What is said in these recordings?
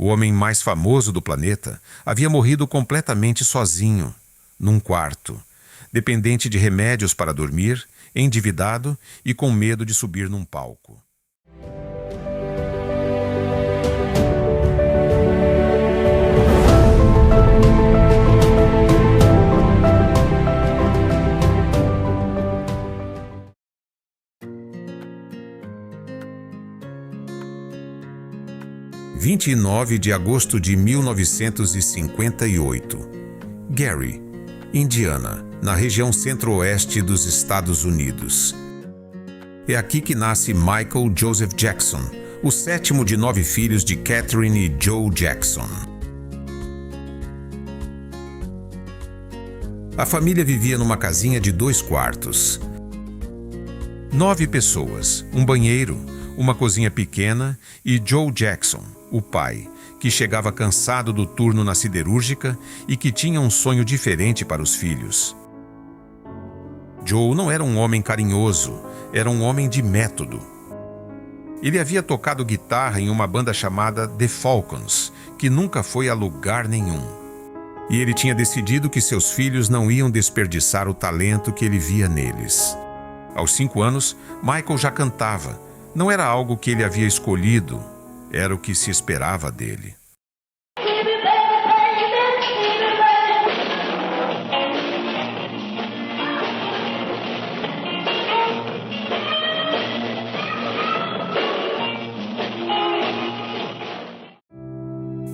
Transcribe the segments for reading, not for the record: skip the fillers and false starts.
O homem mais famoso do planeta havia morrido completamente sozinho, num quarto, dependente de remédios para dormir, endividado e com medo de subir num palco. – 29 de agosto de 1958. Gary, Indiana, na região centro-oeste dos Estados Unidos. É aqui que nasce Michael Joseph Jackson, o sétimo de 9 filhos de Catherine e Joe Jackson. A família vivia numa casinha de 2 quartos. 9 pessoas, um banheiro, uma cozinha pequena e Joe Jackson, o pai, que chegava cansado do turno na siderúrgica e que tinha um sonho diferente para os filhos. Joe não era um homem carinhoso, era um homem de método. Ele havia tocado guitarra em uma banda chamada The Falcons, que nunca foi a lugar nenhum. E ele tinha decidido que seus filhos não iam desperdiçar o talento que ele via neles. Aos 5 anos, Michael já cantava. Não era algo que ele havia escolhido, era o que se esperava dele.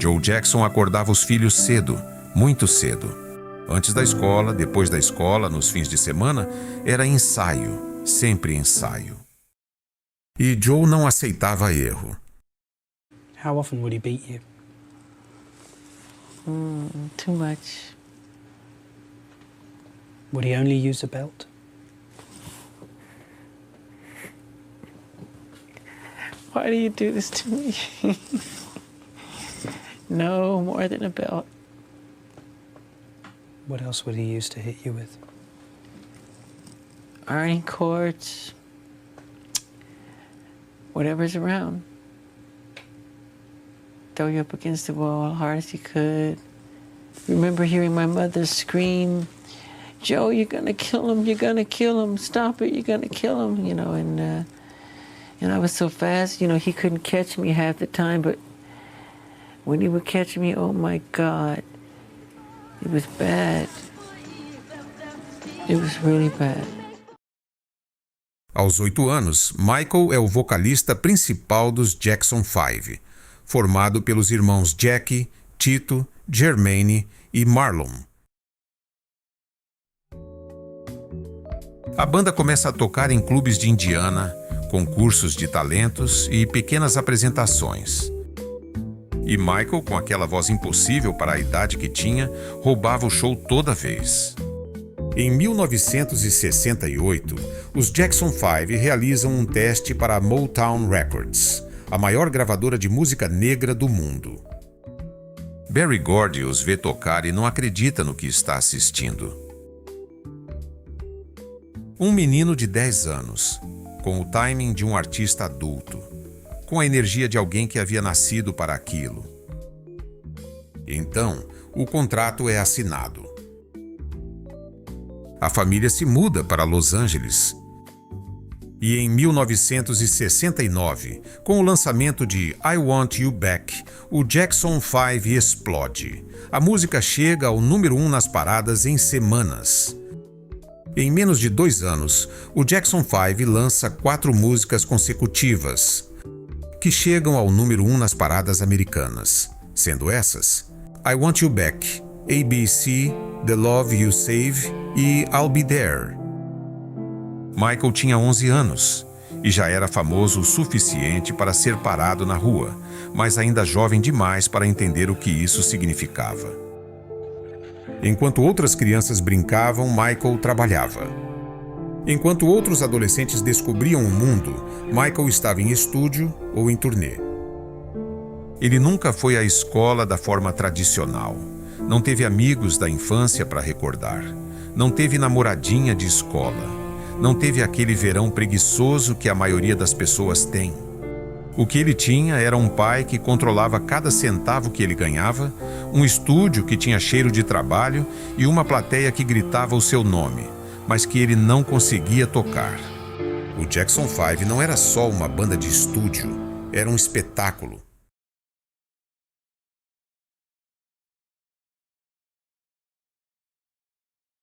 Joe Jackson acordava os filhos cedo, muito cedo. Antes da escola, depois da escola, nos fins de semana, era ensaio, sempre ensaio. E Joe não aceitava erro. How often would he beat you? Too much. Would he only use a belt? Why do you do this to me? No, more than a belt. What else would he use to hit you with? Ironing cords. Whatever's around. Throw you up against the wall as hard as he could. Remember hearing my mother scream, "Joe, you're gonna kill him, you're gonna kill him, stop it, you're gonna kill him," you know, and I was so fast, you know, he couldn't catch me half the time, but when he would catch me, oh my God, it was bad. It was really bad. Aos 8 anos, Michael é o vocalista principal dos Jackson 5, formado pelos irmãos Jackie, Tito, Jermaine e Marlon. A banda começa a tocar em clubes de Indiana, concursos de talentos e pequenas apresentações. E Michael, com aquela voz impossível para a idade que tinha, roubava o show toda vez. Em 1968, os Jackson 5 realizam um teste para a Motown Records, a maior gravadora de música negra do mundo. Berry Gordy os vê tocar e não acredita no que está assistindo. Um menino de 10 anos, com o timing de um artista adulto, com a energia de alguém que havia nascido para aquilo. Então, o contrato é assinado. A família se muda para Los Angeles. E em 1969, com o lançamento de I Want You Back, o Jackson 5 explode. A música chega ao número 1 nas paradas em semanas. Em menos de 2 anos, o Jackson 5 lança 4 músicas consecutivas, que chegam ao número 1 nas paradas americanas, sendo essas I Want You Back, ABC, The Love You Save e I'll Be There. Michael tinha 11 anos e já era famoso o suficiente para ser parado na rua, mas ainda jovem demais para entender o que isso significava. Enquanto outras crianças brincavam, Michael trabalhava. Enquanto outros adolescentes descobriam o mundo, Michael estava em estúdio ou em turnê. Ele nunca foi à escola da forma tradicional. Não teve amigos da infância para recordar. Não teve namoradinha de escola. Não teve aquele verão preguiçoso que a maioria das pessoas tem. O que ele tinha era um pai que controlava cada centavo que ele ganhava, um estúdio que tinha cheiro de trabalho e uma plateia que gritava o seu nome, mas que ele não conseguia tocar. O Jackson 5 não era só uma banda de estúdio, era um espetáculo.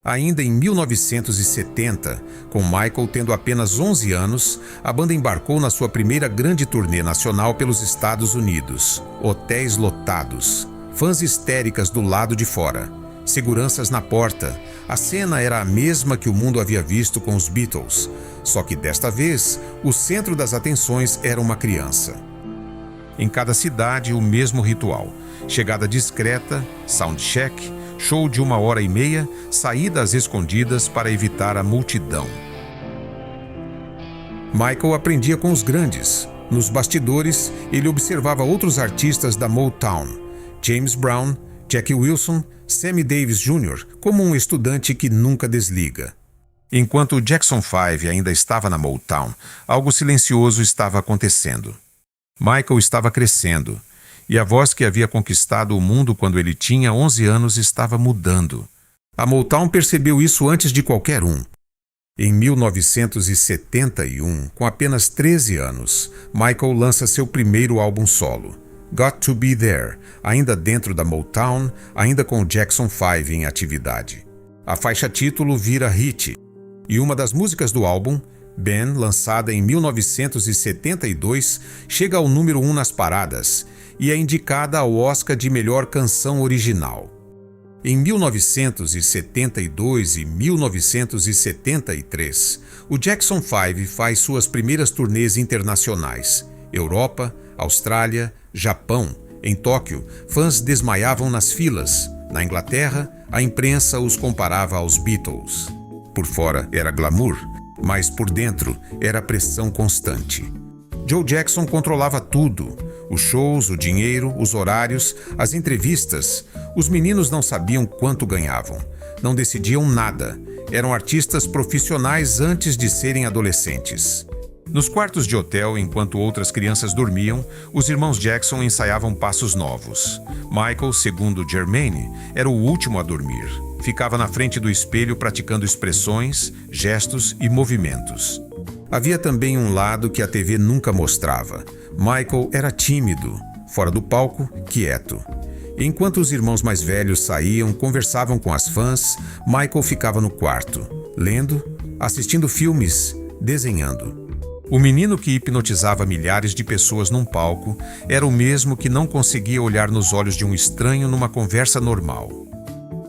Ainda em 1970, com Michael tendo apenas 11 anos, a banda embarcou na sua primeira grande turnê nacional pelos Estados Unidos. Hotéis lotados, fãs histéricas do lado de fora, seguranças na porta. A cena era a mesma que o mundo havia visto com os Beatles, só que desta vez, o centro das atenções era uma criança. Em cada cidade, o mesmo ritual: chegada discreta, soundcheck, show de 1h30, saída às escondidas para evitar a multidão. Michael aprendia com os grandes. Nos bastidores, ele observava outros artistas da Motown, James Brown, Jackie Wilson, Sammy Davis Jr., como um estudante que nunca desliga. Enquanto o Jackson 5 ainda estava na Motown, algo silencioso estava acontecendo. Michael estava crescendo. E a voz que havia conquistado o mundo quando ele tinha 11 anos estava mudando. A Motown percebeu isso antes de qualquer um. Em 1971, com apenas 13 anos, Michael lança seu primeiro álbum solo, Got to Be There, ainda dentro da Motown, ainda com o Jackson 5 em atividade. A faixa título vira hit, e uma das músicas do álbum, Ben, lançada em 1972, chega ao número 1 nas paradas, e é indicada ao Oscar de Melhor Canção Original. Em 1972 e 1973, o Jackson 5 faz suas primeiras turnês internacionais: Europa, Austrália, Japão. Em Tóquio, fãs desmaiavam nas filas. Na Inglaterra, a imprensa os comparava aos Beatles. Por fora era glamour, mas por dentro era pressão constante. Joe Jackson controlava tudo: os shows, o dinheiro, os horários, as entrevistas. Os meninos não sabiam quanto ganhavam, não decidiam nada. Eram artistas profissionais antes de serem adolescentes. Nos quartos de hotel, enquanto outras crianças dormiam, os irmãos Jackson ensaiavam passos novos. Michael, segundo Jermaine, era o último a dormir. Ficava na frente do espelho praticando expressões, gestos e movimentos. Havia também um lado que a TV nunca mostrava. Michael era tímido, fora do palco, quieto. Enquanto os irmãos mais velhos saíam, conversavam com as fãs, Michael ficava no quarto, lendo, assistindo filmes, desenhando. O menino que hipnotizava milhares de pessoas num palco era o mesmo que não conseguia olhar nos olhos de um estranho numa conversa normal.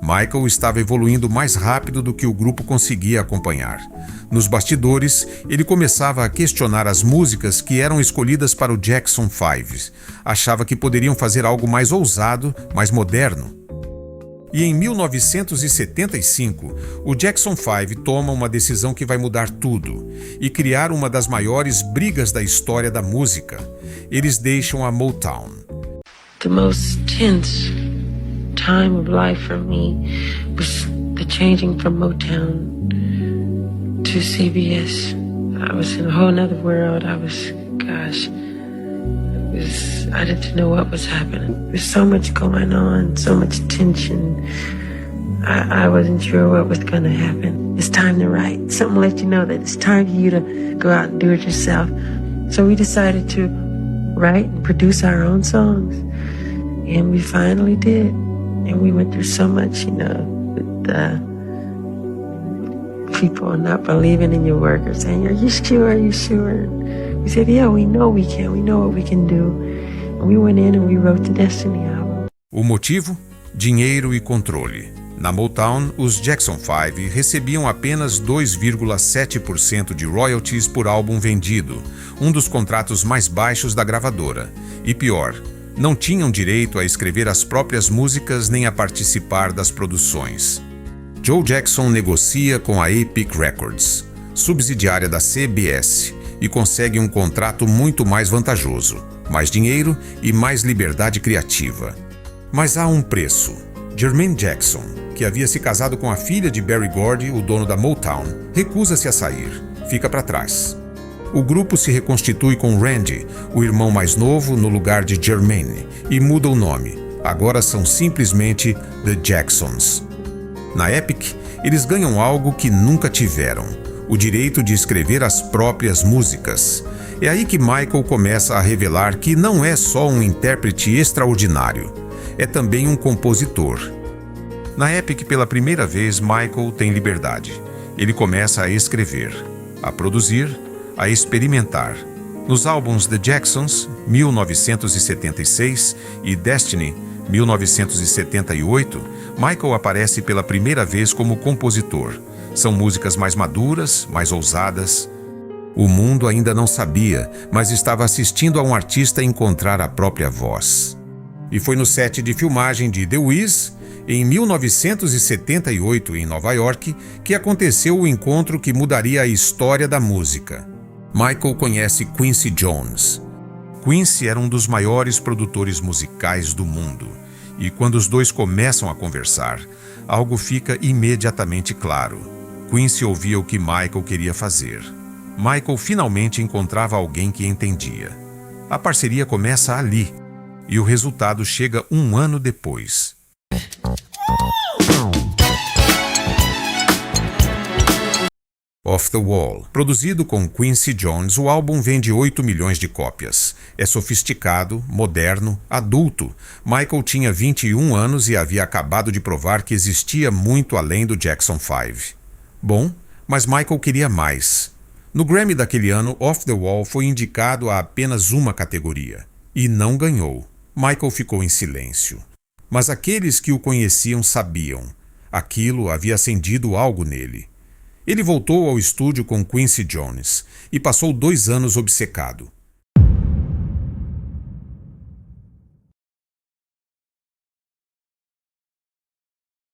Michael estava evoluindo mais rápido do que o grupo conseguia acompanhar. Nos bastidores, ele começava a questionar as músicas que eram escolhidas para o Jackson 5. Achava que poderiam fazer algo mais ousado, mais moderno. E em 1975, o Jackson 5 toma uma decisão que vai mudar tudo e criar uma das maiores brigas da história da música. Eles deixam a Motown. The most tense time of life for me was the changing from Motown to CBS. I was in a whole nother world. I didn't know what was happening. There's so much going on, so much tension. I wasn't sure what was going to happen. It's time to write. Something to let you know that it's time for you to go out and do it yourself. So we decided to write and produce our own songs. And we finally did. And we went through so much, with people not believing in your work or saying, "Are you sure? Are you sure?" And we said, "Yeah, we know we can. We know what we can do." And we went in and we wrote the Destiny album. O motivo? Dinheiro e controle. Na Motown, os Jackson 5 recebiam apenas 2,7% de royalties por álbum vendido, um dos contratos mais baixos da gravadora. E pior, não tinham direito a escrever as próprias músicas nem a participar das produções. Joe Jackson negocia com a Epic Records, subsidiária da CBS, e consegue um contrato muito mais vantajoso, mais dinheiro e mais liberdade criativa. Mas há um preço. Jermaine Jackson, que havia se casado com a filha de Berry Gordy, o dono da Motown, recusa-se a sair, fica para trás. O grupo se reconstitui com Randy, o irmão mais novo, no lugar de Jermaine, e muda o nome. Agora são simplesmente The Jacksons. Na Epic, eles ganham algo que nunca tiveram: o direito de escrever as próprias músicas. É aí que Michael começa a revelar que não é só um intérprete extraordinário, é também um compositor. Na Epic, pela primeira vez, Michael tem liberdade. Ele começa a escrever, a produzir, a experimentar. Nos álbuns The Jacksons, 1976, e Destiny, 1978, Michael aparece pela primeira vez como compositor. São músicas mais maduras, mais ousadas. O mundo ainda não sabia, mas estava assistindo a um artista encontrar a própria voz. E foi no set de filmagem de The Wiz, em 1978, em Nova York, que aconteceu o encontro que mudaria a história da música. Michael conhece Quincy Jones. Quincy era um dos maiores produtores musicais do mundo, e quando os dois começam a conversar, algo fica imediatamente claro. Quincy ouvia o que Michael queria fazer. Michael finalmente encontrava alguém que entendia. A parceria começa ali, e o resultado chega um ano depois. Off the Wall. Produzido com Quincy Jones, o álbum vende 8 milhões de cópias. É sofisticado, moderno, adulto. Michael tinha 21 anos e havia acabado de provar que existia muito além do Jackson 5. Bom, mas Michael queria mais. No Grammy daquele ano, Off the Wall foi indicado a apenas uma categoria. E não ganhou. Michael ficou em silêncio. Mas aqueles que o conheciam sabiam. Aquilo havia acendido algo nele. Ele voltou ao estúdio com Quincy Jones e passou 2 anos obcecado.